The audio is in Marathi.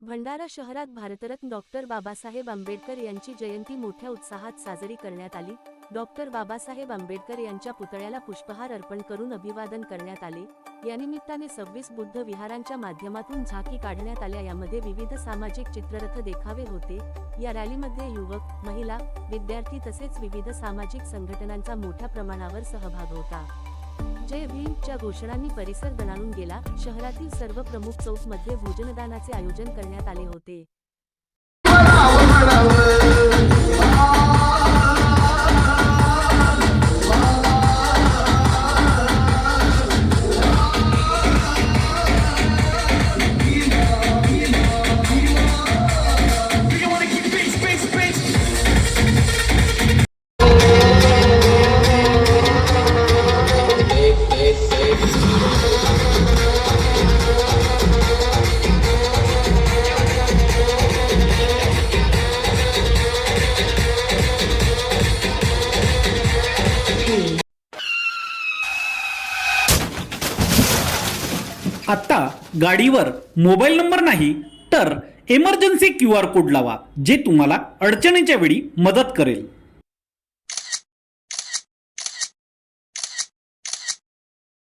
भंडारा शहरात भारतरत्न डॉक्टर बाबासाहेब आंबेडकर यांची जयंती मोठ्या उत्साहात साजरी करण्यात आली। डॉक्टर बाबासाहेब आंबेडकर यांच्या पुतळ्याला पुष्पहार अर्पण करून अभिवादन करण्यात आले। या निमित्ताने 26 बुद्ध विहारांच्या माध्यमातून झाकी काढण्यात आल्या। यामध्ये विविध सामाजिक चित्ररथ देखावे होते। या रॅलीमध्ये युवक, महिला, विद्यार्थी तसेच विविध सामाजिक संघटनांचा मोठ्या प्रमाणावर सहभाग होता। जय भीमच्या घोषणांनी परिसर दणाणून गेला। शहरातील सर्व प्रमुख चौकमध्ये भोजनदानाचे आयोजन करण्यात आले होते। आता गाडीवर मोबाईल नंबर नाही तर इमर्जन्सी QR कोड लावा, जे तुम्हाला अडचणीच्या वेळी मदत करेल।